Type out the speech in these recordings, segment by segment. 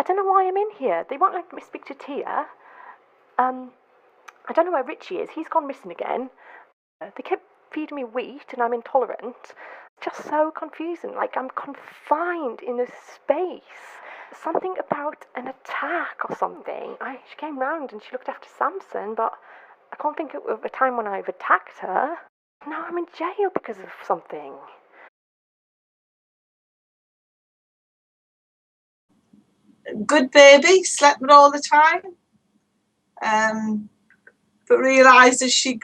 I don't know why I'm in here. They won't let me speak to Tia. I don't know where Richie is. He's gone missing again. They kept feeding me wheat and I'm intolerant. Just so confusing. Like I'm confined in a space. Something about an attack or something. She came round and she looked after Samson, but I can't think of a time when I've attacked her. Now I'm in jail because of something. Good baby, slept with all the time. But realised as she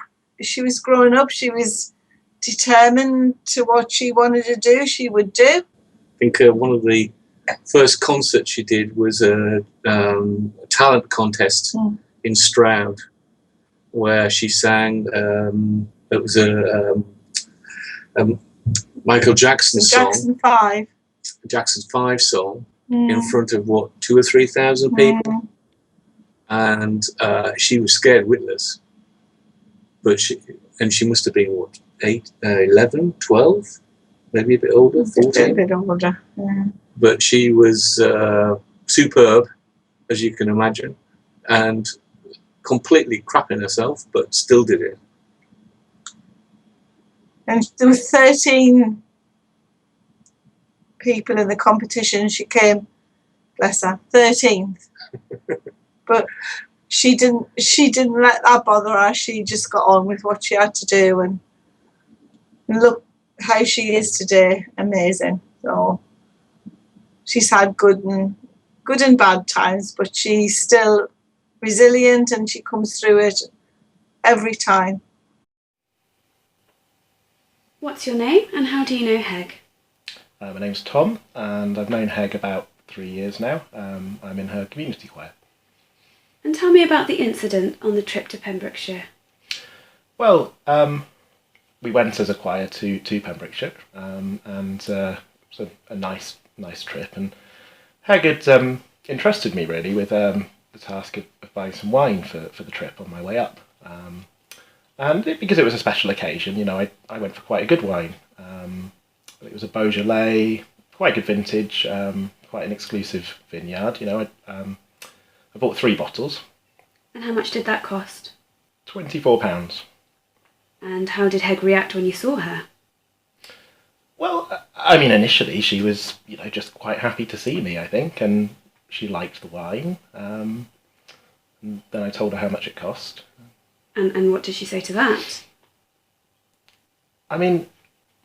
was growing up, she was determined to what she wanted to do, she would do. I think one of the first concerts she did was a talent contest in Stroud, where she sang, it was a Michael Jackson song. Jackson 5 song. In front of 2,000 or 3,000 people, and she was scared witless. But she must have been 8, 11, 12, maybe a bit older, 14. A bit older. Yeah. But she was superb, as you can imagine, and completely crapping herself, but still did it. And there were 13 people in the competition. She came, bless her, 13th. But she didn't let that bother her. She just got on with what she had to do, and look how she is today. Amazing. So she's had good and bad times, but she's still resilient and she comes through it every time. What's your name and how do you know Heg? My name's Tom, and I've known Heg about 3 years now. I'm in her community choir. And tell me about the incident on the trip to Pembrokeshire. Well, we went as a choir to Pembrokeshire, and it was a nice trip. And Heg had entrusted me really with the task of buying some wine for the trip on my way up. Because it was a special occasion, you know, I went for quite a good wine. It was a Beaujolais, quite good vintage, quite an exclusive vineyard. You know, I bought 3 bottles. And how much did that cost? £24. And how did Heg react when you saw her? Well, I mean, initially she was, you know, just quite happy to see me, I think, and she liked the wine. And then I told her how much it cost. And what did she say to that? I mean,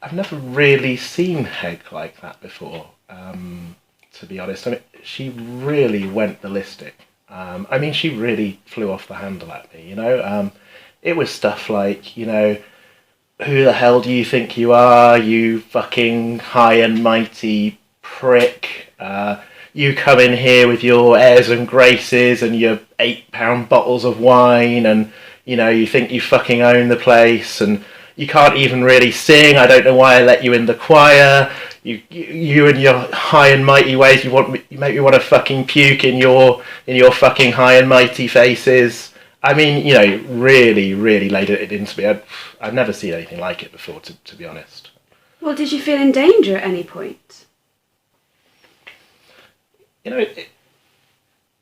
I've never really seen Heg like that before, to be honest. I mean, she really went ballistic. I mean, she really flew off the handle at me, you know. It was stuff like, you know, who the hell do you think you are, you fucking high and mighty prick? You come in here with your airs and graces and your £8 bottles of wine, and, you know, you think you fucking own the place, and you can't even really sing. I don't know why I let you in the choir. You and your high and mighty ways. You make me want to fucking puke in your fucking high and mighty faces. I mean, you know, really, really laid it into me. I've never seen anything like it before, to be honest. Well, did you feel in danger at any point? You know,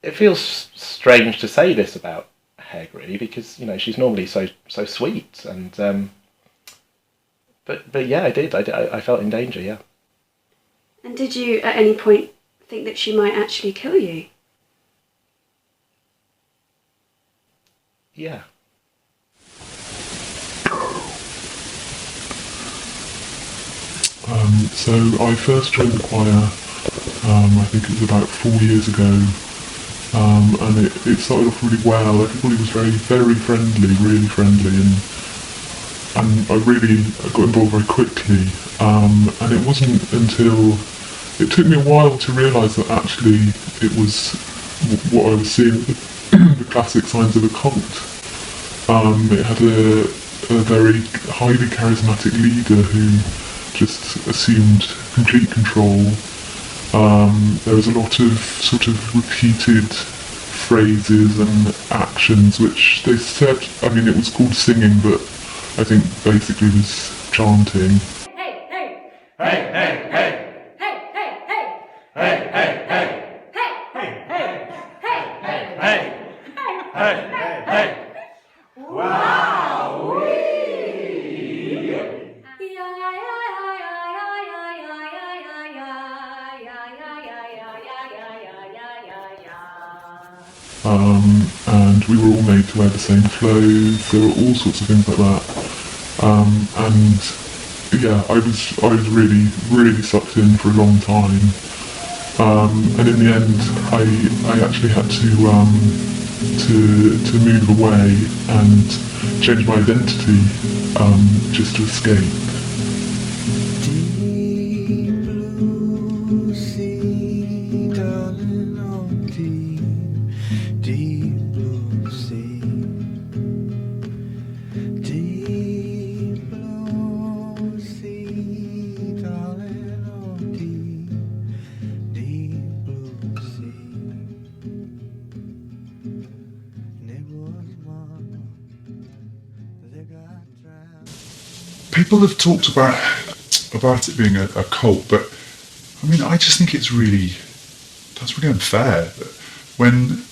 it feels strange to say this about Heg, really, because, you know, she's normally so sweet, and but yeah, I did. I felt in danger, yeah. And did you at any point think that she might actually kill you? Yeah. So I first joined the choir, I think it was about 4 years ago, and it started off really well. Everybody was very, very friendly, really friendly, and I really got involved very quickly. And it wasn't until it took me a while to realise that actually it was what I was seeing, the classic signs of a cult. It had a very highly charismatic leader who just assumed complete control. There was a lot of sort of repeated phrases and actions which they said, I mean, it was called singing, but I think basically it was chanting. Hey, hey! Hey, hey, hey! Hey, hey, hey! Hey, hey, hey! Hey, hey, hey! Hey, hey, hey! Wow! And we were all made to wear the same clothes. There were all sorts of things like that. And yeah, I was really, really sucked in for a long time. And in the end, I actually had to move away and change my identity just to escape. People have talked about it being a cult, but I mean, I just think that's really unfair. When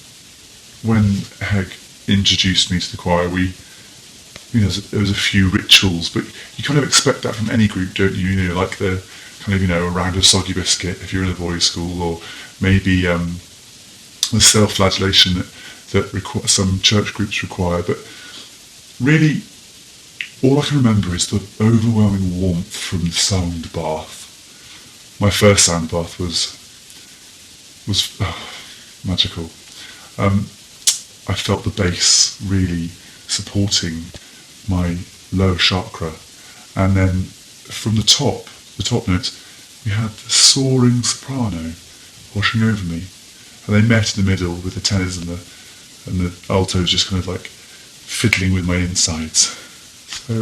Heg introduced me to the choir, there was a few rituals, but you kind of expect that from any group, don't you? You know, like the kind of, a round of soggy biscuit if you're in a boys' school, or maybe the self-flagellation that some church groups require. But really, all I can remember is the overwhelming warmth from the sound bath. My first sound bath was magical. I felt the bass really supporting my lower chakra, and then from the top notes, we had the soaring soprano washing over me, and they met in the middle with the tenors and the altos just kind of like fiddling with my insides. So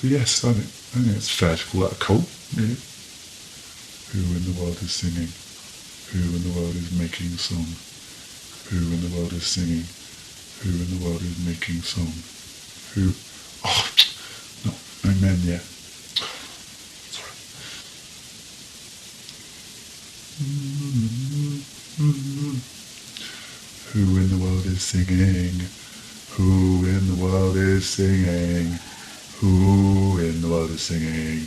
yes, I think it's fair to call that a cult, really. Who in the world is singing? Who in the world is making a song? Who in the world is singing? Who in the world is making a song? Who? Oh, no, amen yet. Sorry. Who in the world is singing? Who in the world is singing? Who in the world is singing?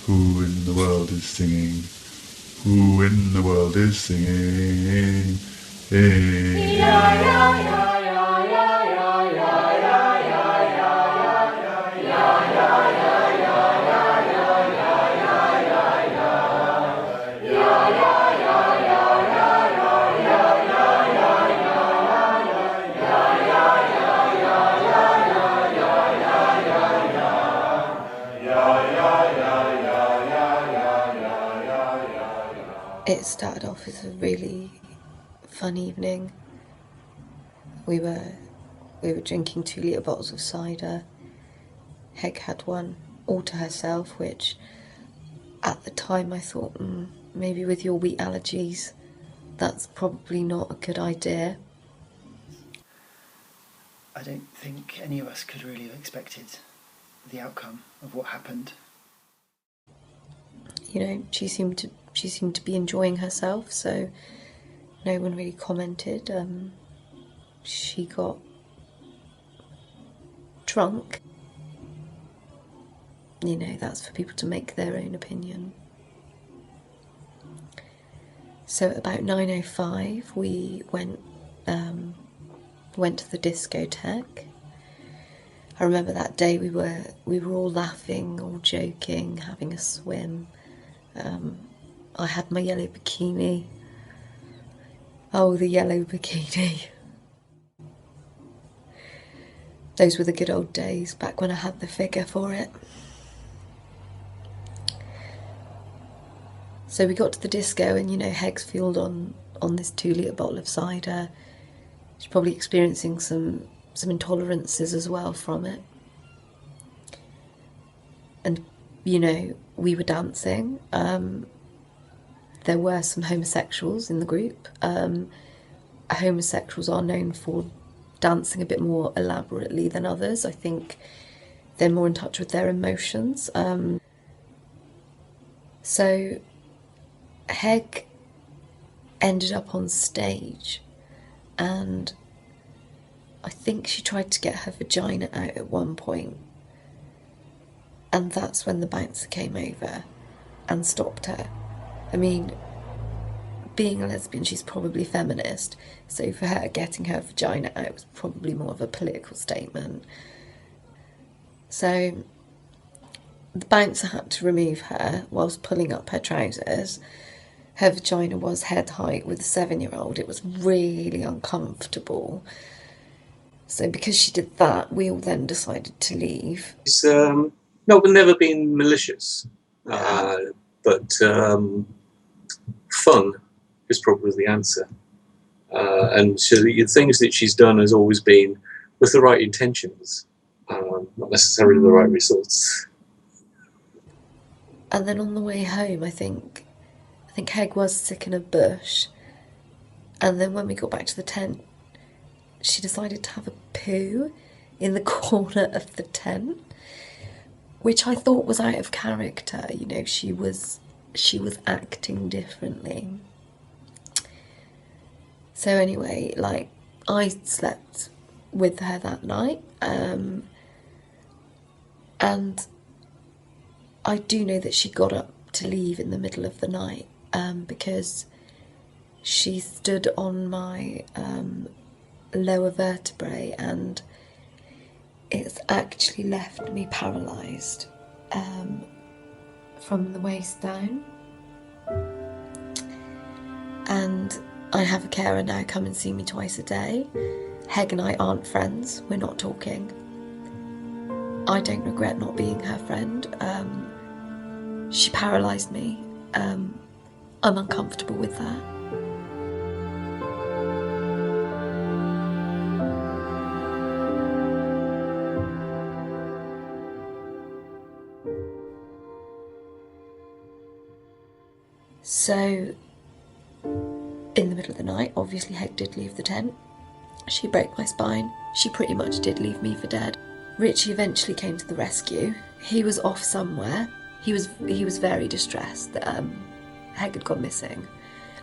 Who in the world is singing? Who in the world is singing? It started off as a really fun evening. We were drinking 2-litre bottles of cider. Heg had one all to herself, which at the time I thought, maybe with your wheat allergies, that's probably not a good idea. I don't think any of us could really have expected the outcome of what happened. She seemed to be enjoying herself, so no one really commented. She got drunk. That's for people to make their own opinion. So at about 9:05 we went to the discotheque. I remember that day we were all laughing, all joking, having a swim. I had my yellow bikini. Oh, the yellow bikini. Those were the good old days, back when I had the figure for it. So we got to the disco and, you know, Heg's fueled on this 2-litre bottle of cider. She's probably experiencing some intolerances as well from it. And, you know, we were dancing. There were some homosexuals in the group. Homosexuals are known for dancing a bit more elaborately than others. I think they're more in touch with their emotions. So Heg ended up on stage, and I think she tried to get her vagina out at one point, and that's when the bouncer came over and stopped her. I mean, being a lesbian, she's probably feminist, so for her, getting her vagina out was probably more of a political statement. So the bouncer had to remove her whilst pulling up her trousers. Her vagina was head height with a 7-year-old. It was really uncomfortable. So because she did that, we all then decided to leave. It's we've never been malicious, but fun is probably the answer. And so the things that she's done has always been with the right intentions, not necessarily the right results. And then on the way home, I think Heg was sick in a bush. And then when we got back to the tent, she decided to have a poo in the corner of the tent, which I thought was out of character. You know, she was acting differently. So anyway, like, I slept with her that night, and I do know that she got up to leave in the middle of the night, because she stood on my lower vertebrae, and it's actually left me paralysed from the waist down. And I have a carer now come and see me twice a day. Heg and I aren't friends, we're not talking. I don't regret not being her friend. She paralysed me. I'm uncomfortable with that. So, in the middle of the night, obviously Heg did leave the tent. She broke my spine. She pretty much did leave me for dead. Richie eventually came to the rescue. He was off somewhere. He was very distressed that Heg had gone missing.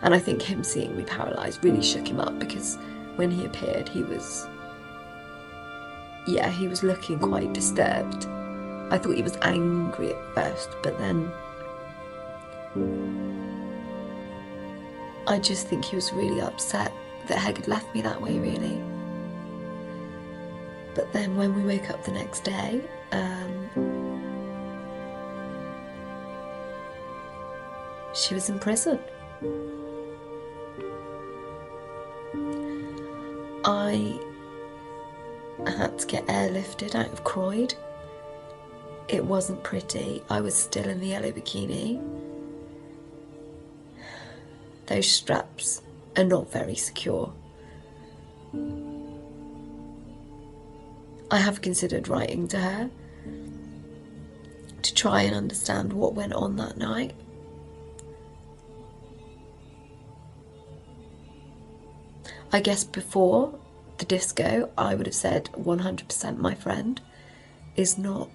And I think him seeing me paralysed really shook him up, because when he appeared, he was looking quite disturbed. I thought he was angry at first, but then I just think he was really upset that Heg had left me that way, really. But then when we woke up the next day, she was in prison. I had to get airlifted out of Croyd. It wasn't pretty. I was still in the yellow bikini. Those straps are not very secure. I have considered writing to her to try and understand what went on that night. I guess before the disco, I would have said 100% my friend is not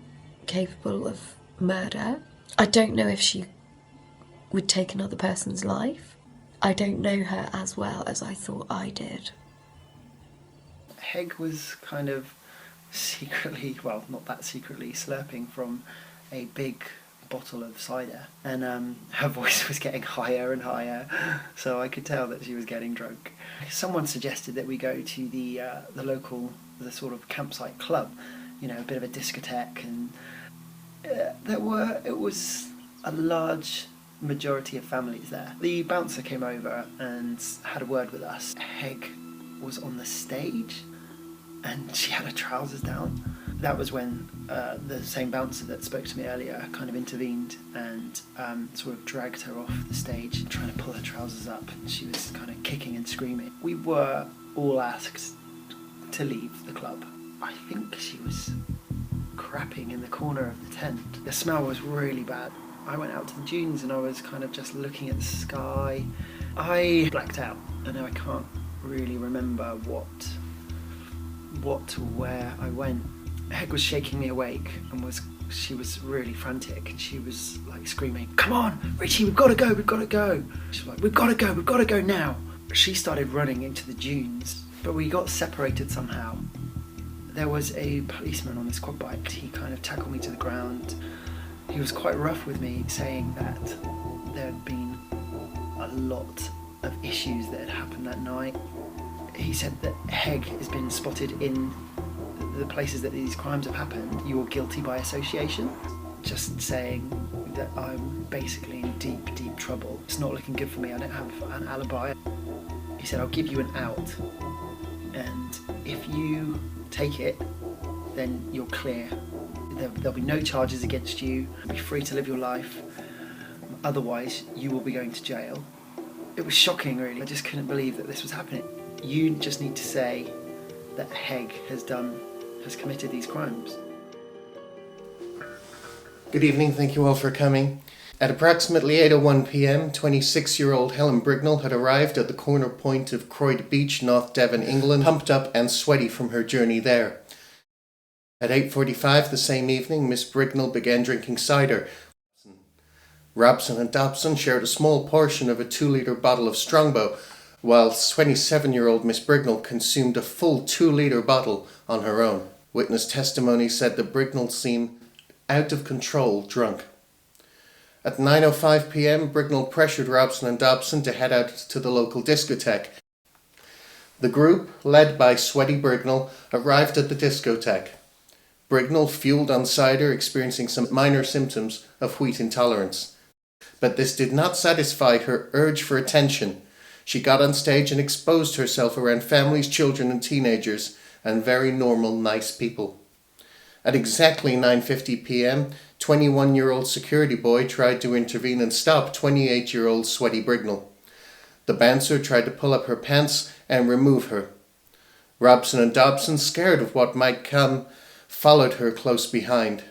capable of murder. I don't know if she would take another person's life. I don't know her as well as I thought I did. Heg was kind of secretly, well, not that secretly, slurping from a big bottle of cider, and her voice was getting higher and higher, so I could tell that she was getting drunk. Someone suggested that we go to the local, the sort of campsite club, you know, a bit of a discotheque, and it was a large majority of families there. The bouncer came over and had a word with us. Heg was on the stage and she had her trousers down. That was when the same bouncer that spoke to me earlier kind of intervened and sort of dragged her off the stage, trying to pull her trousers up. She was kind of kicking and screaming. We were all asked to leave the club. I think she was crapping in the corner of the tent. The smell was really bad. I went out to the dunes and I was kind of just looking at the sky. I blacked out and I can't really remember what or where I went. Heg was shaking me awake and she was really frantic and she was like screaming, "Come on, Richie, we've got to go, we've got to go." She was like, we've got to go now." She started running into the dunes, but we got separated somehow. There was a policeman on this quad bike. He kind of tackled me to the ground. He was quite rough with me, saying that there had been a lot of issues that had happened that night. He said that Heg has been spotted in the places that these crimes have happened. You're guilty by association. Just saying that I'm basically in deep, deep trouble. It's not looking good for me. I don't have an alibi. He said, "I'll give you an out. And if you take it, then you're clear. There'll be no charges against you. You'll be free to live your life. Otherwise, you will be going to jail." It was shocking, really. I just couldn't believe that this was happening. You just need to say that Heg has committed these crimes. Good evening, thank you all for coming. At approximately 8:01 p.m, 26-year-old Helen Brignall had arrived at the corner point of Croyd Beach, North Devon, England, pumped up and sweaty from her journey there. At 8:45 the same evening, Miss Brignall began drinking cider. Robson and Dobson shared a small portion of a 2-litre bottle of Strongbow, while 27-year-old Miss Brignall consumed a full 2-litre bottle on her own. Witness testimony said the Brignall seemed out of control drunk. At 9:05 p.m, Brignall pressured Robson and Dobson to head out to the local discotheque. The group, led by Sweaty Brignall, arrived at the discotheque. Brignall, fueled on cider, experiencing some minor symptoms of wheat intolerance. But this did not satisfy her urge for attention. She got on stage and exposed herself around families, children and teenagers, and very normal, nice people. At exactly 9:50 p.m, 21-year-old security boy tried to intervene and stop 28-year-old Sweaty Brignall. The bouncer tried to pull up her pants and remove her. Robson and Dobson, scared of what might come, followed her close behind.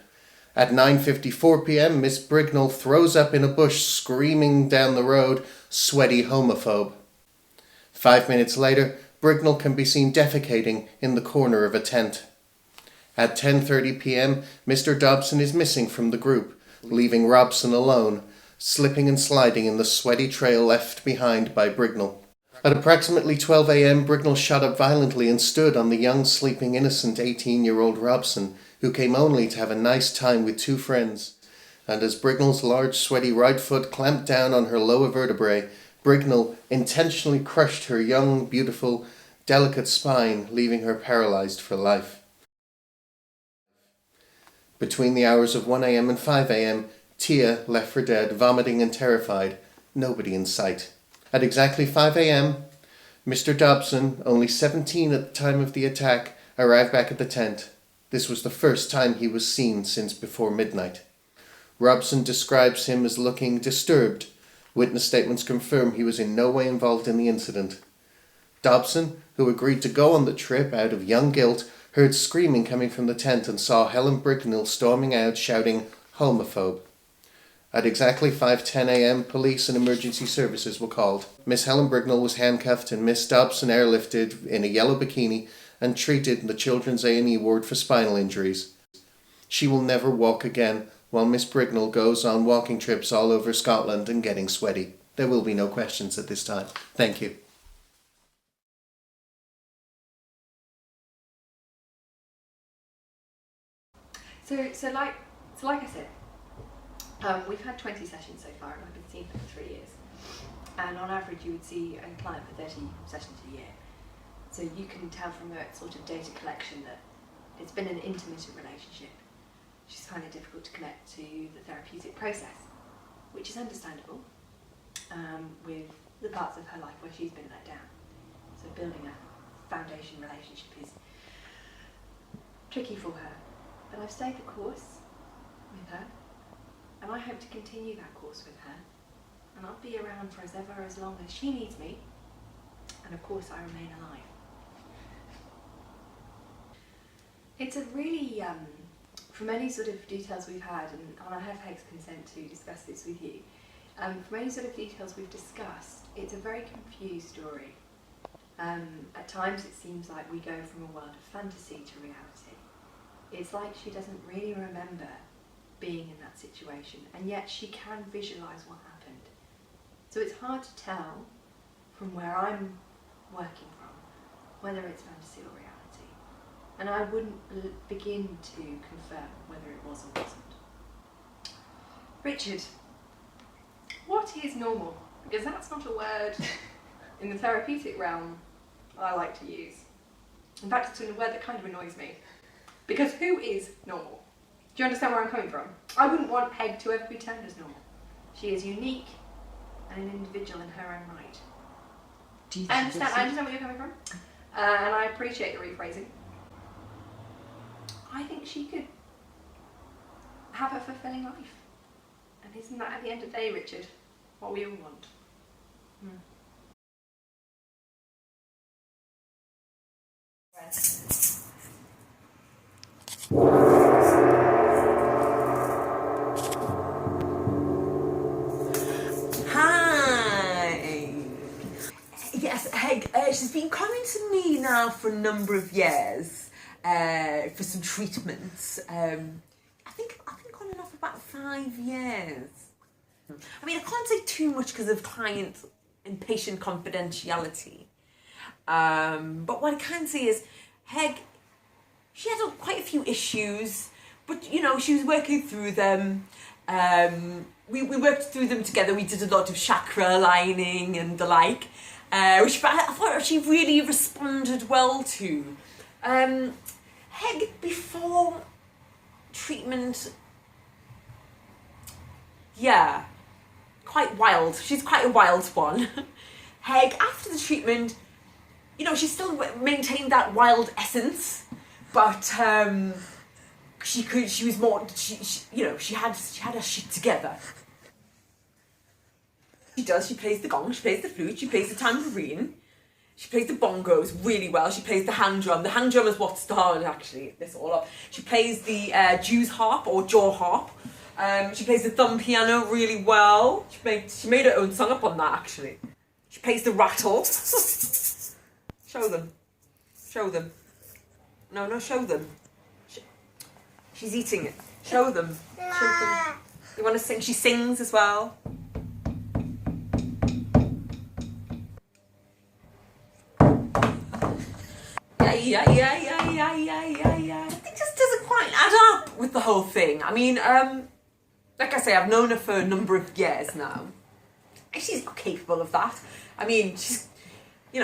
At 9:54 p.m, Miss Brignall throws up in a bush, screaming down the road, "Sweaty homophobe." 5 minutes later, Brignall can be seen defecating in the corner of a tent. At 10:30 p.m, Mr. Dobson is missing from the group, leaving Robson alone, slipping and sliding in the sweaty trail left behind by Brignall. At approximately 12 a.m, Brignall shot up violently and stood on the young, sleeping, innocent 18-year-old Robson, who came only to have a nice time with 2 friends. And as Brignall's large, sweaty right foot clamped down on her lower vertebrae, Brignall intentionally crushed her young, beautiful, delicate spine, leaving her paralysed for life. Between the hours of 1 a.m. and 5 a.m, Tia left for dead, vomiting and terrified, nobody in sight. At exactly 5 a.m, Mr. Dobson, only 17 at the time of the attack, arrived back at the tent. This was the first time he was seen since before midnight. Robson describes him as looking disturbed. Witness statements confirm he was in no way involved in the incident. Dobson, who agreed to go on the trip out of young guilt, heard screaming coming from the tent and saw Helen Brignall storming out, shouting, "Homophobe." At exactly 5:10 a.m, police and emergency services were called. Miss Helen Brignall was handcuffed and Miss Dobson airlifted in a yellow bikini and treated in the Children's A&E ward for spinal injuries. She will never walk again, while Miss Brignall goes on walking trips all over Scotland and getting sweaty. There will be no questions at this time. Thank you. So like I said, we've had 20 sessions so far, and I've been seeing her for 3 years. And on average, you would see a client for 30 sessions a year. So you can tell from her sort of data collection that it's been an intermittent relationship. She's finding it difficult to connect to the therapeutic process. which is understandable, with the parts of her life where she's been let down. So building a foundation relationship is tricky for her. But I've stayed the course with her, and I hope to continue that course with her. And I'll be around for as long as she needs me, and of course I remain alive. It's a really, from any sort of details we've had, and I have Heg's consent to discuss this with you, from any sort of details we've discussed, it's a very confused story. At times it seems like we go from a world of fantasy to reality. It's like she doesn't really remember being in that situation, and yet she can visualise what happened. So it's hard to tell from where I'm working from whether it's fantasy or reality. And I wouldn't begin to confirm whether it was or wasn't. Richard, what is normal? Because that's not a word in the therapeutic realm I like to use. In fact, it's a word that kind of annoys me. Because who is normal? Do you understand where I'm coming from? I wouldn't want Heg to ever be termed as normal. She is unique and an individual in her own right. I understand where you're coming from, and I appreciate the rephrasing. I think she could have a fulfilling life. And isn't that at the end of the day, Richard, what we all want? Hi. Yes, Heg, she's been coming to me now for a number of years for some treatments. I think on and off about 5 years. I mean, I can't say too much because of client and patient confidentiality. But what I can say is, Heg, she had quite a few issues, but you know, she was working through them. We worked through them together. We did a lot of chakra aligning and the like, which I thought she really responded well to. Heg, before treatment, yeah, quite wild. She's quite a wild one. Heg, after the treatment, you know, she still maintained that wild essence, but she was more, you know, she had her shit together. She does, she plays the gong, she plays the flute, she plays the tambourine, she plays the bongos really well, she plays the hand drum. The hand drum is what started actually this all up. She plays the Jew's harp or jaw harp. She plays the thumb piano really well. She made her own song up on that actually. She plays the rattle. Show them. Show them. No, show them. She's eating it. Show them. Show them. You want to sing? She sings as well. Yeah. It just doesn't quite add up with the whole thing. I mean, like I say, I've known her for a number of years now. And she's not capable of that. I mean, she's a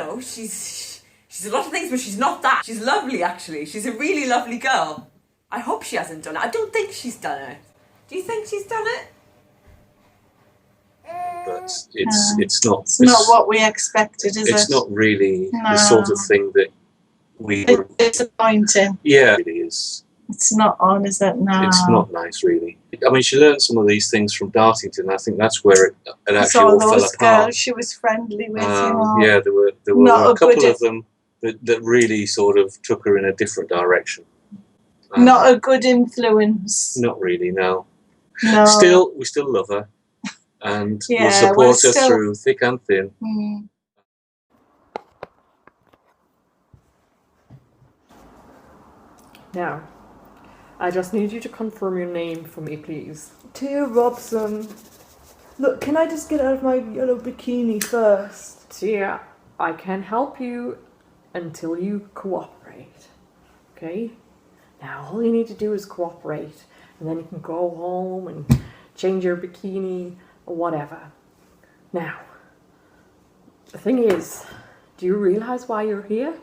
lot of things, but she's not that. She's lovely, actually. She's a really lovely girl. I hope she hasn't done it. I don't think she's done it. Do you think she's done it? But it's not what we expected, is it? It's not really the sort of thing that we were... It's disappointing. Yeah, it really is. It's not on, is it? No. It's not nice, really. I mean, she learned some of these things from Dartington, and I think that's where it actually all fell apart. Girls she was friendly with, Yeah, there were a couple of them that really sort of took her in a different direction. Not a good influence. Not really, no. No. We still love her, and we'll support her through thick and thin. Now, I just need you to confirm your name for me, please. Tia Robson. Look, can I just get out of my yellow bikini first? Tia, I can help you until you cooperate. Okay? Now, all you need to do is cooperate, and then you can go home and change your bikini or whatever. Now, the thing is, do you realise why you're here?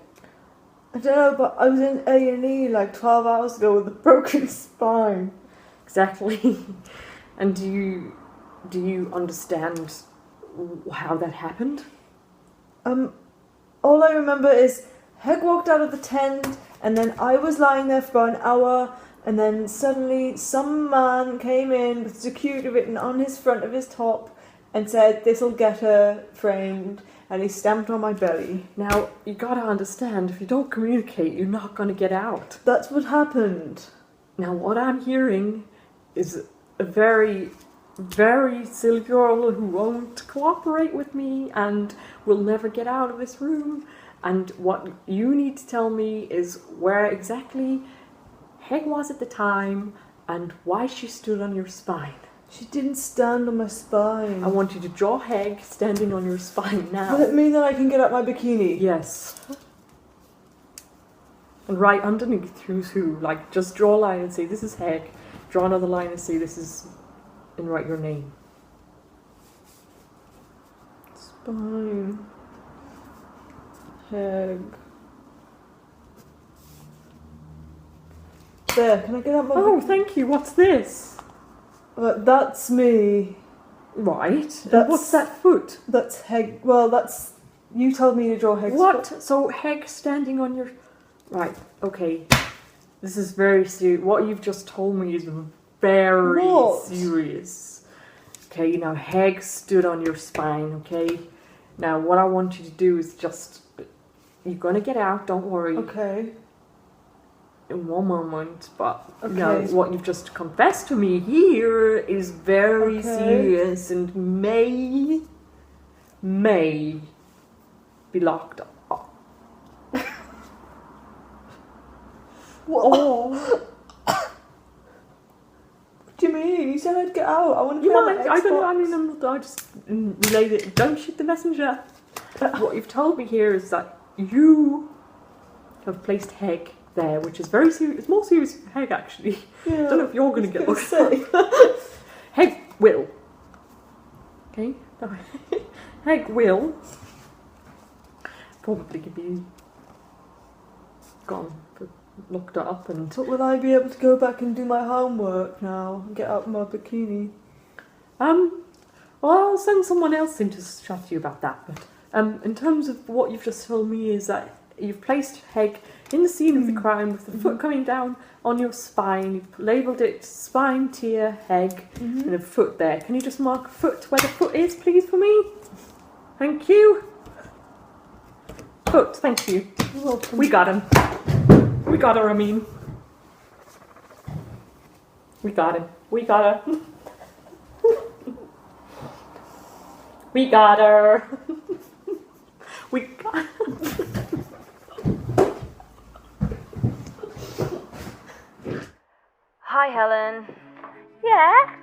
I don't know, but I was in A&E like 12 hours ago with a broken spine. Exactly. And do you do you understand how that happened? All I remember is Heg walked out of the tent, and then I was lying there for about an hour, and then suddenly some man came in with security written on his front of his top and said, "This'll get her framed," and he stamped on my belly. Now, you gotta understand, if you don't communicate, you're not gonna get out. That's what happened. Now, what I'm hearing is a very, very silly girl who won't cooperate with me and will never get out of this room. And what you need to tell me is where exactly Heg was at the time and why she stood on your spine. She didn't stand on my spine. I want you to draw Heg standing on your spine now. Does it mean that I can get out my bikini? Yes. And right underneath who's who. Like, just draw a line and say, this is Heg. Draw another line and say, this is... and write your name. Spine. Heg. There, can I get out my... Oh, thank you. What's this? That's me. Right. What's that foot? That's Heg. Well, that's... You told me to draw Heg's What? foot. So Heg standing on your... Right, okay. This is very serious. What you've just told me is very serious. Okay, now Heg stood on your spine, okay? Now what I want you to do is just... You're gonna get out, don't worry. Okay. In one moment, but Okay. no, what you've just confessed to me here is very serious and may be locked up. What? What do you mean? You said I'd get out. I want to play on my Xbox. I just relayed it. Don't shoot the messenger. What you've told me here is that you have placed Heg there, which is very serious. It's more serious than Heg, actually. Yeah, I don't know if you're going to get looked say. Heg will. Okay? No. Heg will probably be gone, looked up, and... But will I be able to go back and do my homework now and get out my bikini? Well, I'll send someone else in to chat to you about that, but in terms of what you've just told me is that you've placed Heg in the scene of the crime with the foot coming down on your spine. You've labelled it spine, tear, Heg, and a foot there. Can you just mark a foot where the foot is, please, for me? Thank you. Foot, thank you. You're welcome. We got him. We got her, I mean. We got him. We got her. We got her. We got Hi, Helen. Yeah?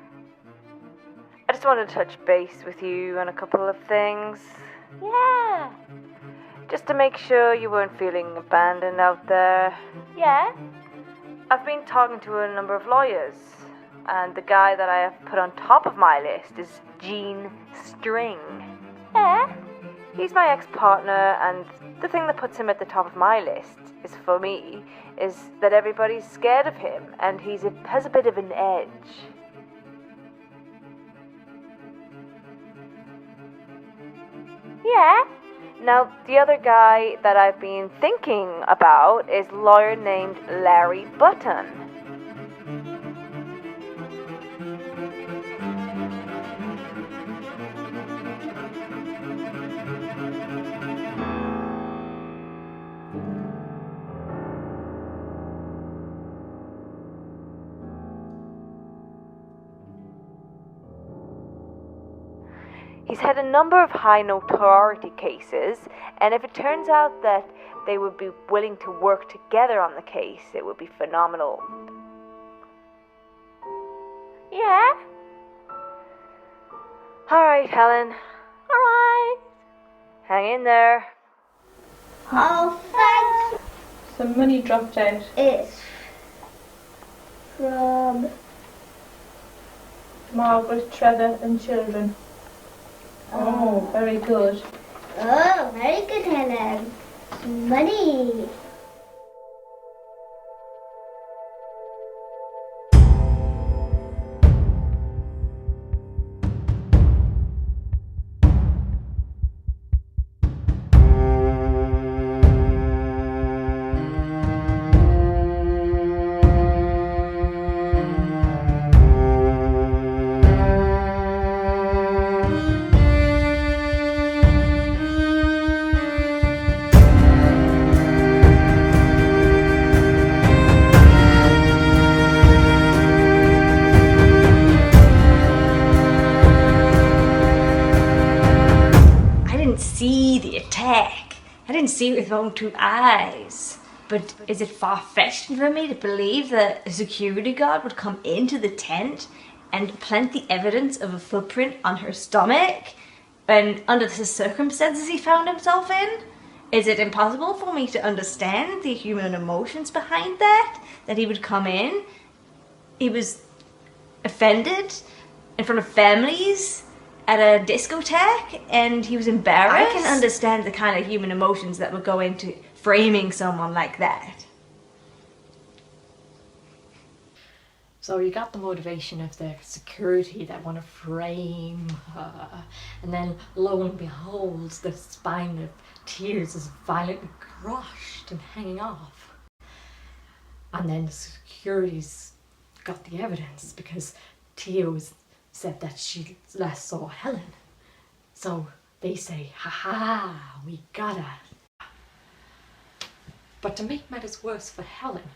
I just wanted to touch base with you on a couple of things. Yeah. Just to make sure you weren't feeling abandoned out there. Yeah? I've been talking to a number of lawyers, and the guy that I have put on top of my list is Gene String. Yeah? He's my ex-partner, and the thing that puts him at the top of my list is, for me, is that everybody's scared of him, and he has a bit of an edge. Yeah? Now, the other guy that I've been thinking about is a lawyer named Larry Button. He's had a number of high notoriety cases, and if it turns out that they would be willing to work together on the case, it would be phenomenal. Yeah? Alright, Helen. Alright. Hang in there. Oh, thanks. Some money dropped out. It's from Margaret, Trevor and children. Oh, very good. Oh, very good, Helen. Money. can see with my own two eyes. But is it far-fetched for me to believe that a security guard would come into the tent and plant the evidence of a footprint on her stomach? And under the circumstances he found himself in? Is it impossible for me to understand the human emotions behind that? That he would come in, he was offended in front of families at a discotheque, and he was embarrassed? I can understand the kind of human emotions that would go into framing someone like that. So you got the motivation of the security that want to frame her, and then lo and behold, the spine of Tears is violently crushed and hanging off. And then the security's got the evidence because Tears said that she last saw Helen. So they say, ha, we got her. But to make matters worse for Helen,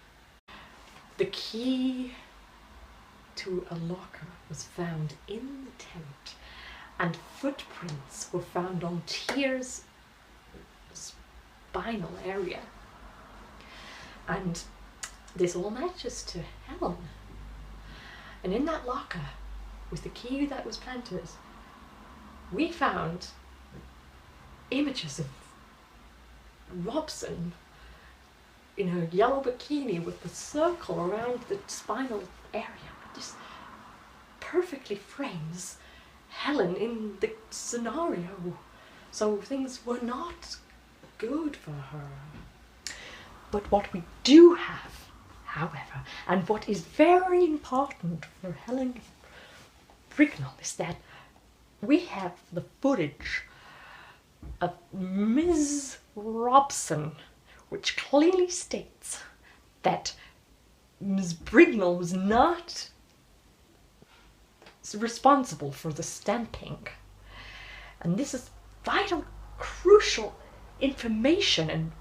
the key to a locker was found in the tent, and footprints were found on Tears' spinal area. And this all matches to Helen. And in that locker, with the key that was planted, we found images of Robson in her yellow bikini with the circle around the spinal area. Just perfectly frames Helen in the scenario. So things were not good for her. But what we do have, however, and what is very important for Helen Brignall, is that we have the footage of Ms. Robson, which clearly states that Ms. Brignall was not responsible for the stamping. And this is vital, crucial information and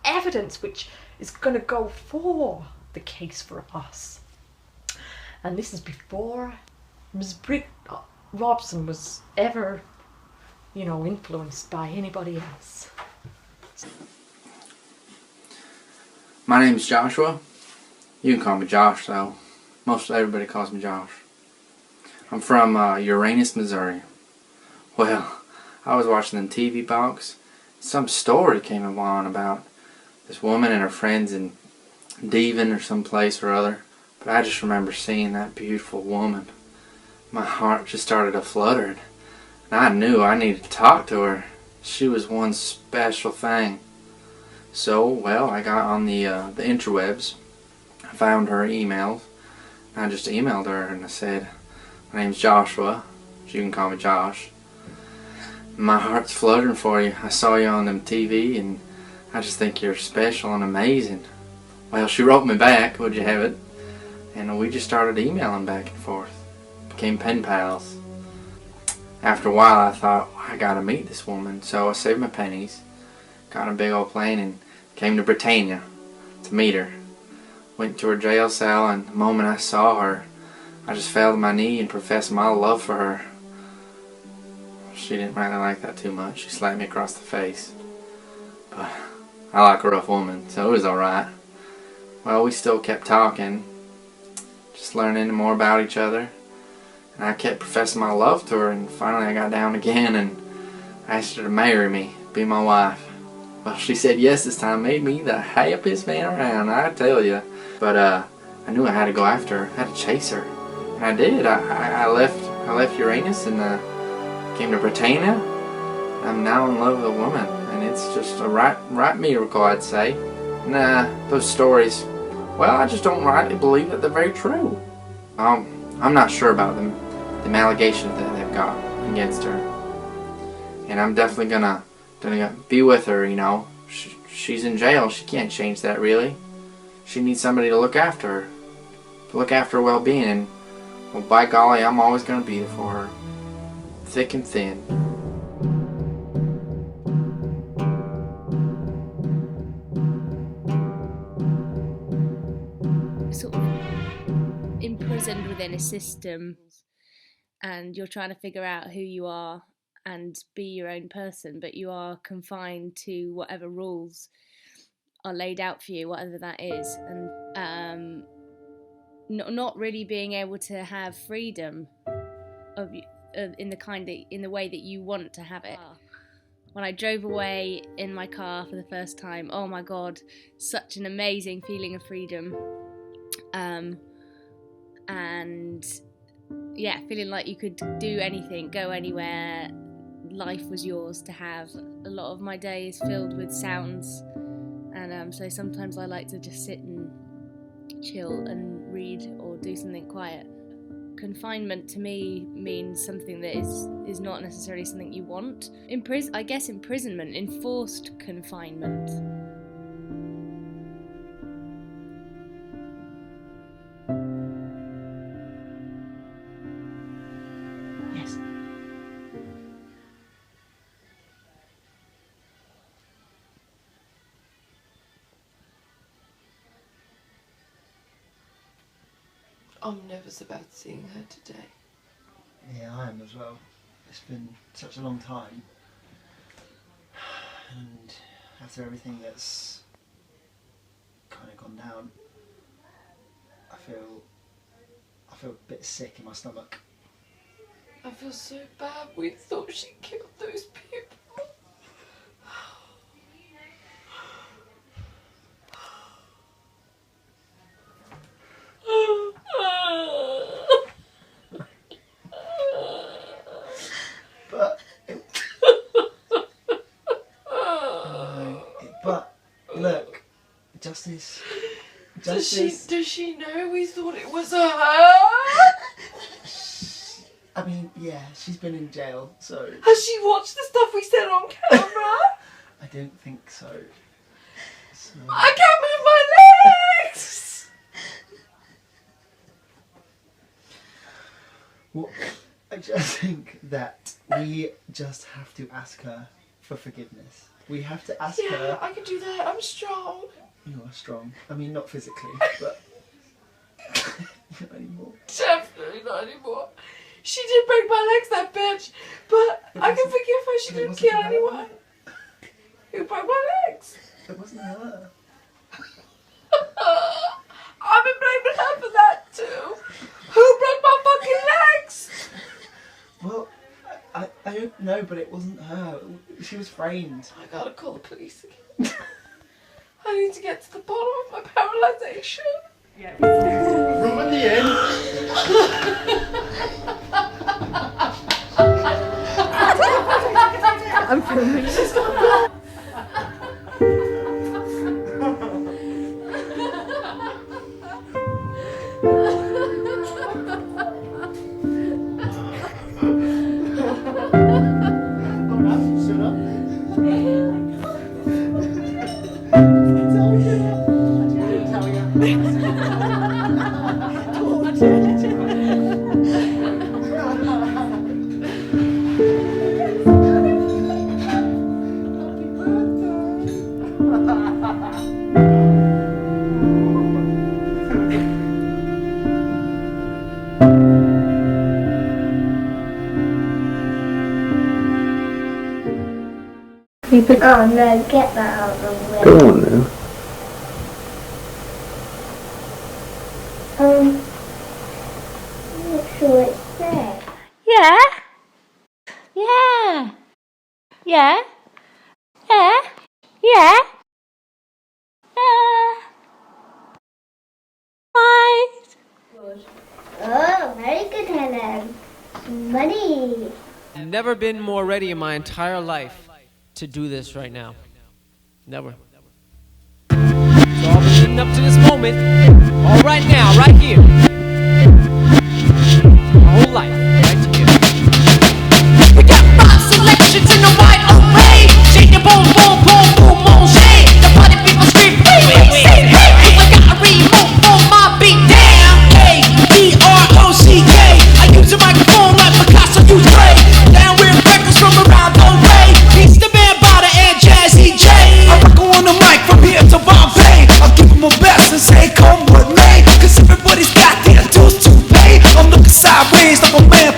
evidence which is going to go for the case for us. And this is before Ms. Robson was ever, influenced by anybody else. My name is Joshua. You can call me Josh, though. Most everybody calls me Josh. I'm from Uranus, Missouri. Well, I was watching the TV box. Some story came along about this woman and her friends in Devon or someplace or other. But I just remember seeing that beautiful woman. My heart just started to flutter. And I knew I needed to talk to her. She was one special thing. So, well, I got on the interwebs. I found her emails. I just emailed her and I said, my name's Joshua. You can call me Josh. My heart's fluttering for you. I saw you on them TV and I just think you're special and amazing. Well, she wrote me back, would you have it? And we just started emailing back and forth. Became pen pals. After a while I thought, I gotta meet this woman. So I saved my pennies, got on a big old plane and came to Britannia to meet her. Went to her jail cell, and the moment I saw her, I just fell to my knee and professed my love for her. She didn't really like that too much. She slapped me across the face. But I like a rough woman, so it was alright. Well, we still kept talking, just learning more about each other. And I kept professing my love to her, and finally I got down again and asked her to marry me, be my wife. Well, she said yes this time, made me the happiest man around, I tell you. But I knew I had to go after her, I had to chase her. And I did. I left Uranus and came to Britannia. I'm now in love with a woman, and it's just a right miracle, I'd say. Nah, those stories, well, I just don't rightly believe that they're very true. I'm not sure about them allegations that they've got against her. And I'm definitely gonna be with her, She's in jail. She can't change that, really. She needs somebody to look after her. To look after her well-being. And, well, by golly, I'm always gonna be there for her. Thick and thin. Sort of imprisoned within a system, and you're trying to figure out who you are and be your own person, but you are confined to whatever rules are laid out for you, whatever that is, and not really being able to have freedom in the way that you want to have it. When I drove away in my car for the first time, oh my god, such an amazing feeling of freedom, and yeah, feeling like you could do anything, go anywhere, life was yours to have. A lot of my day is filled with sounds, and so sometimes I like to just sit and chill and read or do something quiet. Confinement to me means something that is not necessarily something you want. I guess imprisonment, enforced confinement. Yes. I'm nervous about seeing her today. Yeah, I am as well. It's been such a long time. And after everything that's kind of gone down, I feel a bit sick in my stomach. I feel so bad. We thought she killed those people. But look, Justice. Does she know we thought it was her? I mean, yeah, she's been in jail, so... Has she watched the stuff we said on camera? I don't think so. I can't move my legs! Well, I just think that we just have to ask her for forgiveness. We have to ask her... Yeah, I can do that. I'm strong. You are strong. I mean, not physically, but... not anymore. Definitely not anymore. She did break my legs, that bitch. But I can forgive her. She didn't kill anyone. Who broke my legs? It wasn't her. I've been blaming her for that too. Who broke my fucking legs? Well, I don't know, but it wasn't her. She was framed. I gotta call the police again. I need to get to the bottom of my paralysation. Yeah. Right at the end. I'm filming. Oh no, get that out of the way. Go on now. I'm not sure it's there. Yeah? Yeah. Yeah? Yeah? Yeah? Right. Oh, very good, Helen. Money. I've never been more ready in my entire life to do this right now. Never. So I've been leading up to this moment, all right now, right here. My whole life, right here. We got 5 selections in a wide array. Shake your boom, boom, boom, boom, boom, shake. The party people scream, wait, wait, say, hey. 'Cause I got a remote for my beat down. K-E-R-O-C-K. I use a microphone like Picasso used Ray. Down with records from around the way. He's the man Bada and Jazzy J. I rock on the mic from here to Bombay. I'll give him my best and say come with me. 'Cause everybody's got their dues to pay. I'm looking sideways like a man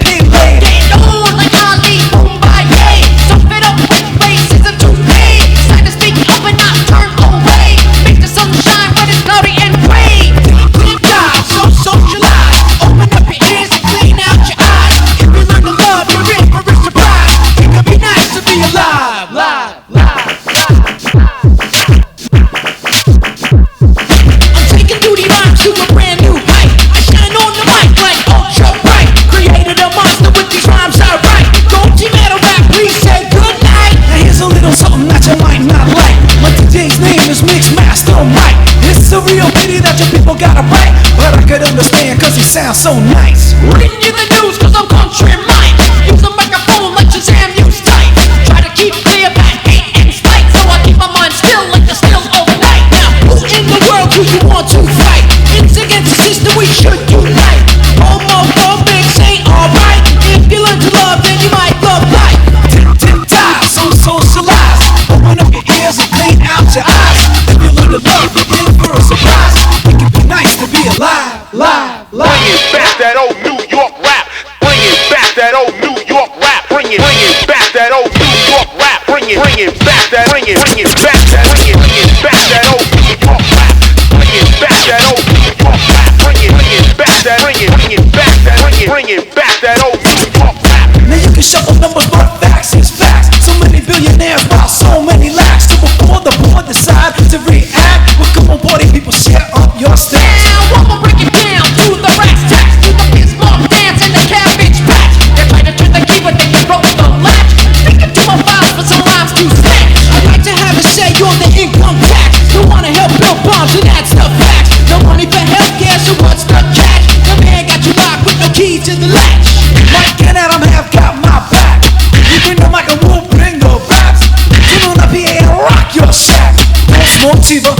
gotta write, but I could understand cause he sounds so nice. Reading you the news cause I'm country Mike. Use a microphone like Shazam used tight. Try to keep clear that hate and spite, so I keep my mind still like the stills overnight. Now, who in the world do you want to fight? It's against the system, we should unite. Homophobics ain't alright. If you learn to love, then you might love life. Tip-tip-tie, so socialize. Open up your ears and clean out your eyes. If you learn to love, in for a surprise. It can be nice to be alive, live, live. Bringing back that old New York rap. Bringing back that old New York rap. Bringing back that old New York rap. Bringing back that, bringing back that, bringing back that old New York rap. Bringing back that old New York rap. Bringing back that, bringing back that, bringing back that old New York rap. Now you can shuffle numbers, but facts is facts. So many billionaires while so many lacks. So before the board decide to react, well, come on, party people, share up your stats. Now I'ma break it down to the rats tax, to the Bismarck dance and the cabbage patch. They're trying to turn the key, but they can broke the latch. Speaking to my files for some rhymes to snatch. I'd like to have a say on the income tax. Don't wanna help build bombs, and that's the facts. No money for healthcare, so what's the catch? The man got you locked with no key to the latch. Mike and Adam have got my back. You bring the mic and we'll bring the raps. Come on up here and rock your shack. Don't smoke Tiva,